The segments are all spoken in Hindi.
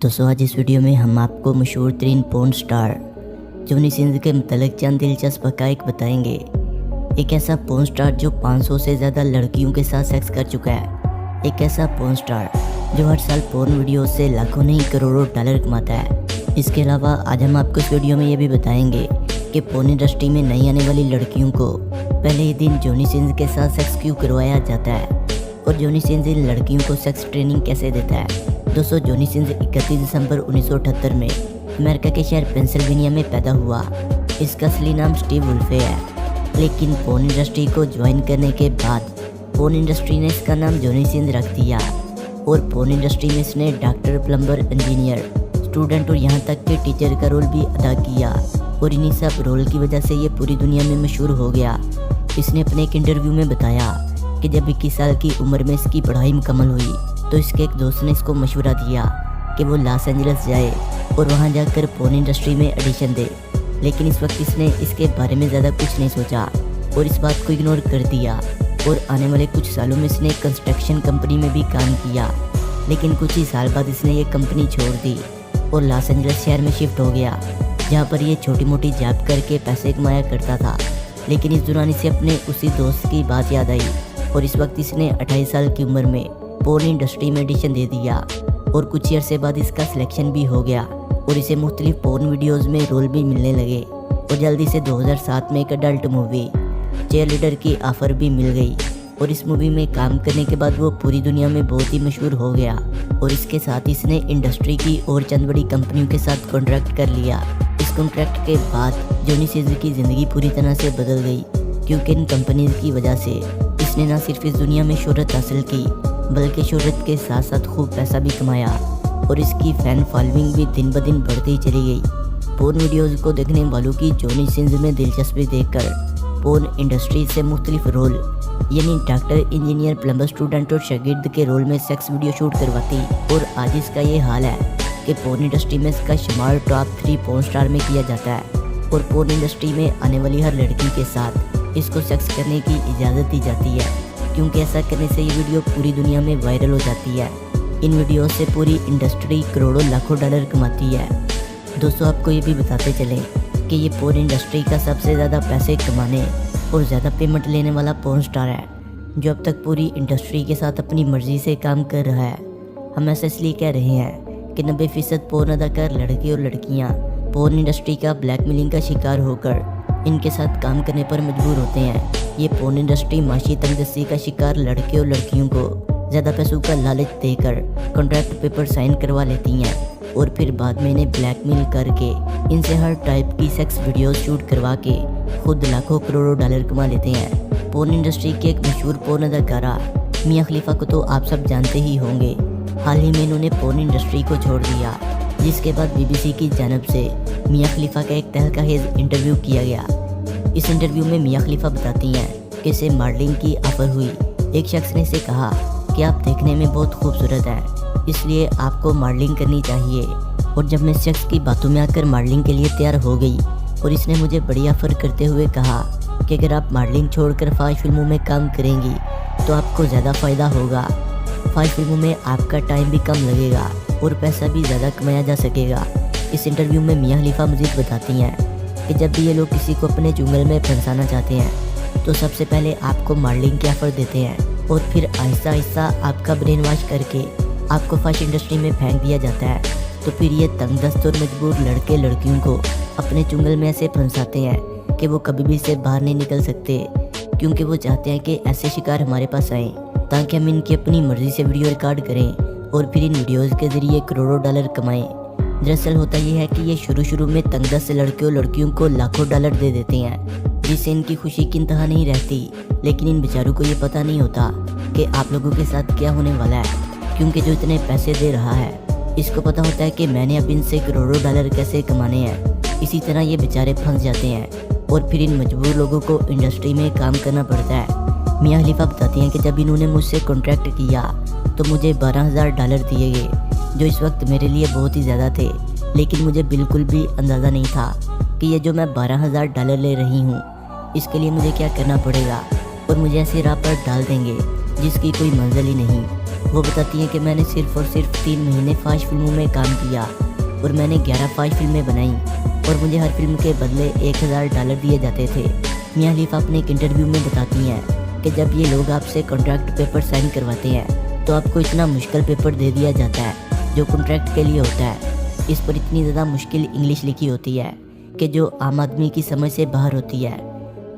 दोस्तों आज इस वीडियो में हम आपको मशहूर तरीन पोर्न स्टार जॉनी सिंस के मतलब चंद दिलचस्प हक़ाइक़ बताएंगे। एक ऐसा पोर्न स्टार जो 500 से ज़्यादा लड़कियों के साथ सेक्स कर चुका है। एक ऐसा पोर्न स्टार जो हर साल पोर्न वीडियो से लाखों नहीं करोड़ों डॉलर कमाता है। इसके अलावा आज हम आपको इस वीडियो में ये भी बताएंगे कि पोर्न इंडस्ट्री में नई आने वाली लड़कियों को पहले ही दिन जॉनी सिंस के साथ सेक्स क्यों करवाया जाता है और जॉनी सिंस इन लड़कियों को सेक्स ट्रेनिंग कैसे देता है। दोस्तों जॉनी सिंस 31 दिसंबर 1978 में अमेरिका के शहर पेंसिल्वेनिया में पैदा हुआ। इसका असली नाम स्टीव वुल्फे है, लेकिन पोर्न इंडस्ट्री को ज्वाइन करने के बाद पोर्न इंडस्ट्री ने इसका नाम जॉनी सिंस रख दिया और पोर्न इंडस्ट्री में इसने डॉक्टर, प्लम्बर, इंजीनियर, स्टूडेंट और यहाँ तक के टीचर का रोल भी अदा किया और इन्हीं सब रोल की वजह से ये पूरी दुनिया में मशहूर हो गया। इसने अपने एक इंटरव्यू में बताया कि जब 21 साल की उम्र में इसकी पढ़ाई मुकम्मल हुई तो इसके एक दोस्त ने इसको मशवरा दिया कि वो लॉस एंजलिस जाए और वहाँ जाकर पोर्न इंडस्ट्री में एडिशन दे, लेकिन इस वक्त इसने इसके बारे में ज़्यादा कुछ नहीं सोचा और इस बात को इग्नोर कर दिया और आने वाले कुछ सालों में इसने कंस्ट्रक्शन कंपनी में भी काम किया। लेकिन कुछ ही साल बाद इसने ये कंपनी छोड़ दी और लॉस एंजलिस शहर में शिफ्ट हो गया, जहाँ पर ये छोटी मोटी जॉब करके पैसे कमाया करता था। लेकिन इस दौरान इसे अपने उसी दोस्त की बात याद आई और इस वक्त इसने 28 साल की उम्र में पोर्न इंडस्ट्री में एडिशन दे दिया और कुछ ही अरसे बाद इसका सिलेक्शन भी हो गया और इसे मुख्तलिफ पोर्न वीडियोस में रोल भी मिलने लगे और जल्दी से 2007 में एक अडल्ट मूवी चेयर लीडर की ऑफर भी मिल गई और इस मूवी में काम करने के बाद वो पूरी दुनिया में बहुत ही मशहूर हो गया और इसके साथ इसने इंडस्ट्री की और चंद बड़ी कंपनियों के साथ कॉन्ट्रैक्ट कर लिया। इस कॉन्ट्रैक्ट के बाद जॉनी सिंस की ज़िंदगी पूरी तरह से बदल गई, क्योंकि इन कंपनीज की वजह से इसने न सिर्फ इस दुनिया में शोहरत हासिल की बल्कि शोहरत के साथ साथ खूब पैसा भी कमाया और इसकी फ़ैन फॉलोइंग भी दिन ब दिन बढ़ती ही चली गई। पोर्न वीडियोज़ को देखने वालों की जॉनी सिंस में दिलचस्पी देखकर पोर्न इंडस्ट्री से मुख्तलिफ रोल यानी डॉक्टर, इंजीनियर, प्लम्बर, स्टूडेंट और शागिर्द के रोल में सेक्स वीडियो शूट करवाती और आज इसका ये हाल है कि पोर्न इंडस्ट्री में इसका शुमार टॉप 3 पोर्न स्टार में किया जाता है और पोर्न इंडस्ट्री में आने वाली हर लड़की के साथ इसको सेक्स करने की इजाज़त दी जाती है, क्योंकि ऐसा करने से ये वीडियो पूरी दुनिया में वायरल हो जाती है। इन वीडियो से पूरी इंडस्ट्री करोड़ों लाखों डॉलर कमाती है। दोस्तों आपको ये भी बताते चलें कि ये पोर्न इंडस्ट्री का सबसे ज़्यादा पैसे कमाने और ज़्यादा पेमेंट लेने वाला पोर्न स्टार है, जो अब तक पूरी इंडस्ट्री के साथ अपनी मर्ज़ी से काम कर रहा है। हम ऐसा इसलिए कह रहे हैं कि 90% पोर्न अदाकार लड़के और लड़कियाँ पोर्न इंडस्ट्री का ब्लैकमेलिंग का शिकार होकर इनके साथ काम करने पर मजबूर होते हैं। ये पोर्न इंडस्ट्री माशी तंगदस्ती का शिकार लड़के और लड़कियों को ज़्यादा पैसों का लालच देकर कॉन्ट्रैक्ट पेपर साइन करवा लेती हैं और फिर बाद में इन्हें ब्लैकमेल करके इनसे हर टाइप की सेक्स वीडियोस शूट करवा के खुद लाखों करोड़ों डॉलर कमा लेते हैं। पोर्न इंडस्ट्री की एक मशहूर पोर्न अदाकारा मिया खलीफा को तो आप सब जानते ही होंगे। हाल ही में इन्होंने पोर्न इंडस्ट्री को छोड़ दिया, जिसके बाद BBC की जानब से मिया खलीफा का एक तहलकाहेज़ इंटरव्यू किया गया। इस इंटरव्यू में मिया खलीफा बताती हैं कि इसे मॉडलिंग की ऑफ़र हुई। एक शख्स ने इसे कहा कि आप देखने में बहुत खूबसूरत हैं, इसलिए आपको मॉडलिंग करनी चाहिए। और जब मैं इस शख्स की बातों में आकर मॉडलिंग के लिए तैयार हो गई और इसने मुझे बड़ी ऑफ़र करते हुए कहा कि अगर आप मॉडलिंग छोड़कर फास्ट फिल्मों में काम करेंगी तो आपको ज़्यादा फ़ायदा होगा। फास्ट फिल्मों में आपका टाइम भी कम लगेगा और पैसा भी ज़्यादा कमाया जा सकेगा। इस इंटरव्यू में मिया खलीफा मजीद बताती हैं कि जब भी ये लोग किसी को अपने चुंगल में फंसाना चाहते हैं तो सबसे पहले आपको मॉडलिंग की ऑफ़र देते हैं और फिर आहिस्ता आहिस्ता आपका ब्रेन वॉश करके आपको फैशन इंडस्ट्री में फेंक दिया जाता है। तो फिर ये तंगदस्त और मजबूर लड़के लड़कियों को अपने चुंगल में ऐसे फंसाते हैं कि वो कभी भी इससे बाहर नहीं निकल सकते, क्योंकि वो चाहते हैं कि ऐसे शिकार हमारे पास आएँ ताकि हम इनकी अपनी मर्ज़ी से वीडियो रिकॉर्ड करें और फिर इन वीडियोज़ के ज़रिए करोड़ों डॉलर कमाएँ। दरअसल होता यह है कि ये शुरू में तंगदस्त लड़के और लड़कियों को लाखों डॉलर दे देते हैं, जिससे इनकी खुशी की इंतहा नहीं रहती। लेकिन इन बेचारों को ये पता नहीं होता कि आप लोगों के साथ क्या होने वाला है, क्योंकि जो इतने पैसे दे रहा है इसको पता होता है कि मैंने अब इनसे करोड़ों डॉलर कैसे कमाने हैं। इसी तरह ये बेचारे फंस जाते हैं और फिर इन मजबूर लोगों को इंडस्ट्री में काम करना पड़ता है। मिया खलीफा बताती हैं कि जब इन्होंने मुझसे कॉन्ट्रैक्ट किया तो मुझे 12,000 डॉलर दिए गए, जो इस वक्त मेरे लिए बहुत ही ज़्यादा थे, लेकिन मुझे बिल्कुल भी अंदाज़ा नहीं था कि ये जो मैं 12,000 डॉलर ले रही हूँ इसके लिए मुझे क्या करना पड़ेगा और मुझे ऐसे राह पर डाल देंगे जिसकी कोई मंजिल ही नहीं। वो बताती हैं कि मैंने सिर्फ और सिर्फ 3 महीने 5 फिल्मों में काम किया और मैंने 11 5 फिल्में बनाई और मुझे हर फिल्म के बदले $1000 दिए जाते थे। मियां खलीफा अपने एक इंटरव्यू में बताती हैं कि जब ये लोग आपसे कॉन्ट्रैक्ट पेपर साइन करवाते हैं तो आपको इतना मुश्किल पेपर दे दिया जाता है जो कॉन्ट्रैक्ट के लिए होता है। इस पर इतनी ज़्यादा मुश्किल इंग्लिश लिखी होती है कि जो आम आदमी की समझ से बाहर होती है।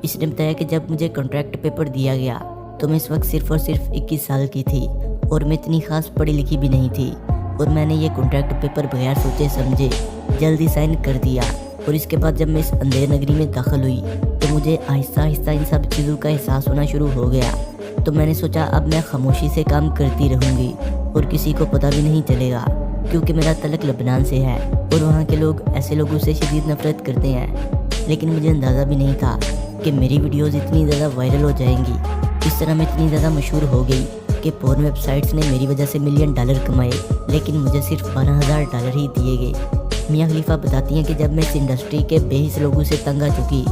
इसने बताया कि जब मुझे कॉन्ट्रैक्ट पेपर दिया गया तो मैं इस वक्त सिर्फ और सिर्फ 21 साल की थी और मैं इतनी खास पढ़ी लिखी भी नहीं थी और मैंने ये कॉन्ट्रैक्ट पेपर बगैर सोचे समझे जल्दी साइन कर दिया। और इसके बाद जब मैं इस अंधेर नगरी में दाखिल हुई तो मुझे आहिस्ता आहिस्ता इन सब चीज़ों का एहसास होना शुरू हो गया। तो मैंने सोचा अब मैं खामोशी से काम करती रहूँगी और किसी को पता भी नहीं चलेगा, क्योंकि मेरा तलक लबनान से है और वहाँ के लोग ऐसे लोगों से शदीद नफरत करते हैं। लेकिन मुझे अंदाज़ा भी नहीं था कि मेरी वीडियोज़ इतनी ज़्यादा वायरल हो जाएंगी। इस तरह मैं इतनी ज़्यादा मशहूर हो गई कि पोर्न वेबसाइट्स ने मेरी वजह से $1 मिलियन कमाए, लेकिन मुझे सिर्फ $12,000 ही दिए गए। मियां खलीफा बताती हैं कि जब मैं इस इंडस्ट्री के बेहिस लोगों से तंग आ चुकी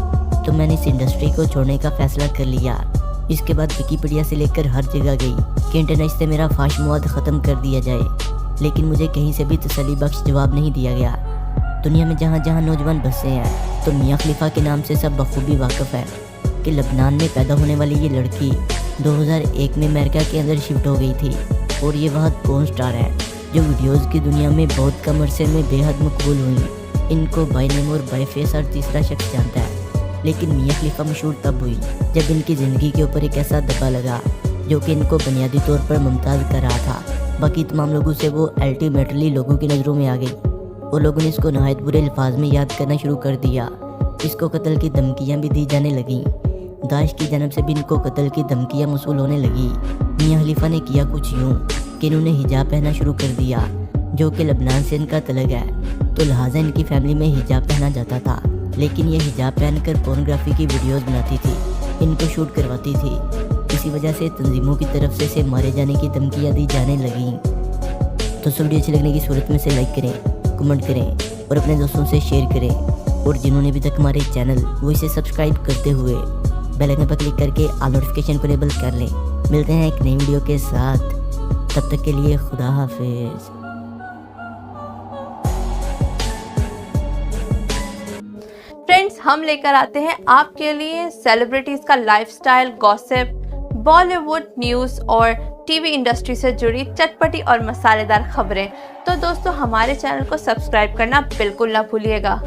तो मैंने इस इंडस्ट्री को छोड़ने का फैसला कर लिया। इसके बाद विकिपीडिया से लेकर हर जगह गई कि इंटरनेट से मेरा फाश मवाद ख़त्म कर दिया जाए, लेकिन मुझे कहीं से भी तसल्ली बख्श जवाब नहीं दिया गया। दुनिया में जहाँ जहाँ नौजवान बसे हैं तो मियां खलीफा के नाम से सब बखूबी वाकिफ़ है कि लबनान में पैदा होने वाली ये लड़की 2001 में अमेरिका के अंदर शिफ्ट हो गई थी और ये वह पोर्न स्टार है जो वीडियोज़ की दुनिया में बहुत कम अरसे में बेहद मकबूल हुई। इनको बाय नेम और बाय फेस हर तीसरा शख्स जानता है। लेकिन मियां खलीफा मशहूर तब हुई जब इनकी ज़िंदगी के ऊपर एक ऐसा दबा लगा जो कि इनको बुनियादी तौर पर मुमताज़ कर रहा था। बाकी तमाम लोगों से वो अल्टीमेटली लोगों की नज़रों में आ गई और लोगों ने इसको नहायत बुरे अल्फाज में याद करना शुरू कर दिया। इसको कत्ल की धमकियाँ भी दी जाने लगीं। दाइश की जानब से भी इनको कत्ल की धमकियाँ मसूल होने लगी। मियां खलीफा ने किया कुछ यूँ कि इन्होंने हिजाब पहनना शुरू कर दिया, जो कि लबनान से इनका तलक है, तो लिहाजा इनकी फैमिली में हिजाब पहना जाता था। लेकिन ये हिजाब पहनकर पोर्नोग्राफी की वीडियोस बनाती थी, इनको शूट करवाती थी। इसी वजह से तंजीमों की तरफ से इसे मारे जाने की धमकियाँ दी जाने लगीं। तो वीडियो अच्छी लगने की सूरत में से लाइक करें, कमेंट करें और अपने दोस्तों से शेयर करें। और जिन्होंने अभी तक हमारे चैनल वो इसे सब्सक्राइब करते हुए बेल आइकन पर क्लिक करके ऑल नोटिफिकेशन को इनेबल कर लें। मिलते हैं एक नई वीडियो के साथ, तब तक के लिए खुदा हाफिज़। फ्रेंड्स, हम लेकर आते हैं आपके लिए सेलिब्रिटीज का लाइफस्टाइल, गॉसिप, बॉलीवुड न्यूज़ और टीवी इंडस्ट्री से जुड़ी चटपटी और मसालेदार खबरें। तो दोस्तों, हमारे चैनल को सब्सक्राइब करना बिल्कुल ना भूलिएगा।